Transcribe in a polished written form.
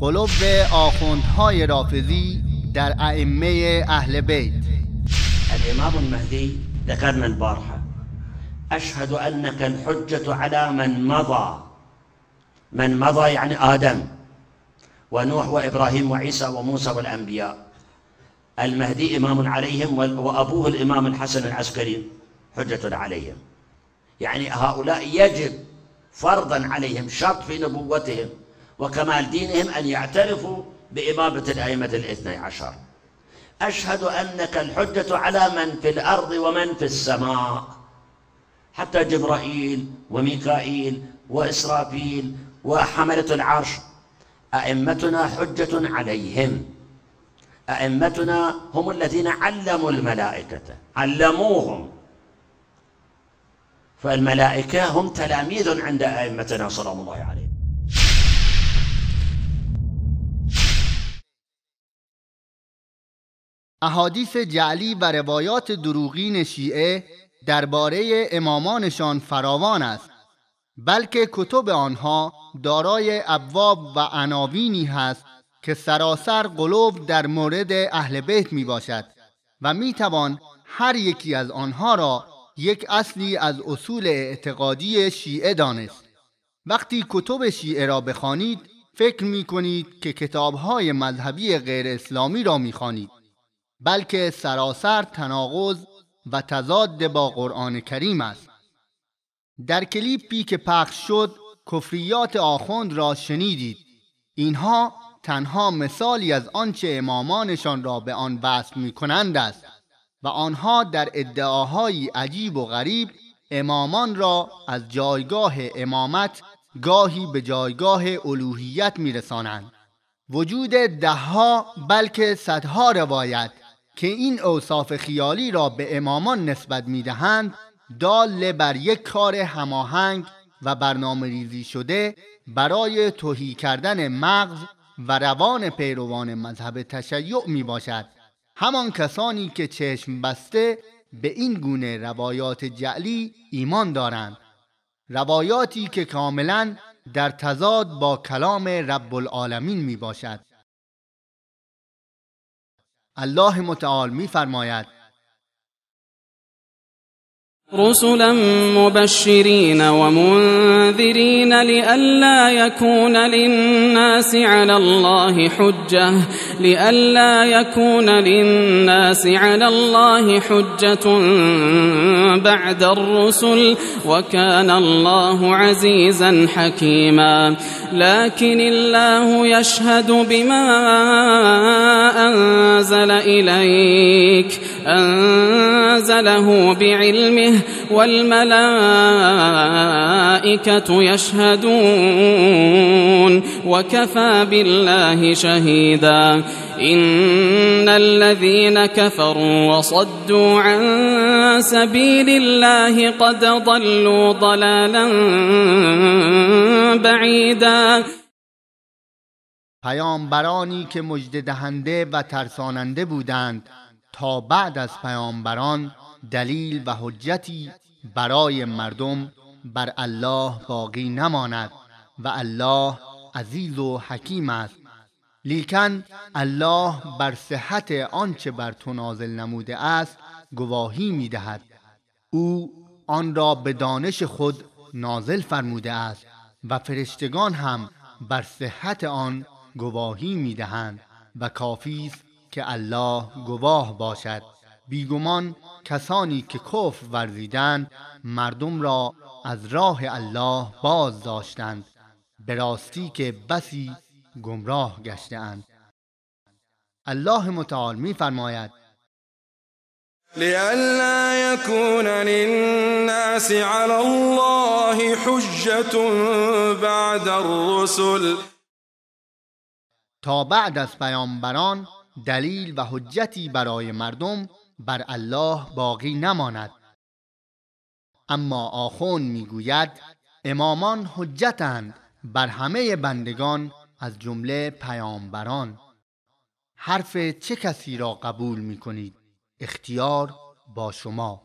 قلوب آخوندهای رافضی در ائمه اهل بیت. الإمام المهدي ذكرنا البارحة: أشهد أنك الحجة على من مضى. من مضى يعني آدم ونوح وإبراهيم وعيسى وموسى والأنبياء. المهدي إمام عليهم، وأبوه الإمام الحسن العسكري حجة عليهم. يعني هؤلاء يجب فرضا عليهم، شرط في نبوتهم وكمال دينهم، أن يعترفوا بإمامة الأئمة الاثني عشر. أشهد أنك الحجة على من في الأرض ومن في السماء، حتى جبرائيل وميكائيل وإسرافيل وحملة العرش. أئمتنا حجة عليهم. أئمتنا هم الذين علموا الملائكة، علموهم، فالملائكة هم تلاميذ عند أئمتنا صلى الله عليه. احادیث جعلی و روایات دروغین شیعه درباره امامانشان فراوان است، بلکه کتب آنها دارای ابواب و عناوینی هست که سراسر قلوب در مورد اهل بیت می باشد و می توان هر یکی از آنها را یک اصلی از اصول اعتقادی شیعه دانست. وقتی کتب شیعه را بخوانید فکر می کنید که کتابهای مذهبی غیر اسلامی را می خوانید، بلکه سراسر تناقض و تضاد با قرآن کریم است. در کلیپی که پخش شد کفریات آخوند را شنیدید. اینها تنها مثالی از آنچه امامانشان را به آن وصف می کنند است و آنها در ادعاهای عجیب و غریب امامان را از جایگاه امامت گاهی به جایگاه الوهیت می رسانند. وجود دهها بلکه صدها روایت که این اوصاف خیالی را به امامان نسبت می دهند دال بر یک کار هماهنگ و برنامه ریزی شده برای تهی کردن مغز و روان پیروان مذهب تشیع می باشد. همان کسانی که چشم بسته به این گونه روایات جعلی ایمان دارند، روایاتی که کاملا در تضاد با کلام رب العالمین می باشد. الله متعال می فرماید: رسلا مبشرين ومنذرين لئلا يكون للناس على الله حجة بعد الرسل وكان الله عزيزا حكيما. لكن الله يشهد بما أنزل إليك أنزله بعلمه والملائكة يشهدون وكفى بالله شهيدا. إن الذين كفروا وصدوا عن سبيل الله قد ضلوا ضلالا بعيدا. پیامبرانی که مژده دهنده و ترساننده بودند تا بعد از پیامبران دلیل و حجتی برای مردم بر الله باقی نماند و الله عزیز و حکیم است. لیکن الله بر صحت آنچه بر تو نازل نموده است گواهی می‌دهد. او آن را به دانش خود نازل فرموده است و فرشتگان هم بر صحت آن گواهی می‌دهند و کافی است که الله گواه باشد. بیگمان کسانی که کفر ورزیدند مردم را از راه الله باز داشتند، به راستی که بسی گمراه گشته‌اند. الله متعال می فرماید: لئلا يكون للناس على الله حجة بعد الرسل. تا بعد از پیامبران دلیل و حجتی برای مردم بر الله باقی نماند. اما آخوند میگوید امامان حجتند بر همه بندگان از جمله پیامبران. حرف چه کسی را قبول میکنید؟ اختیار با شما.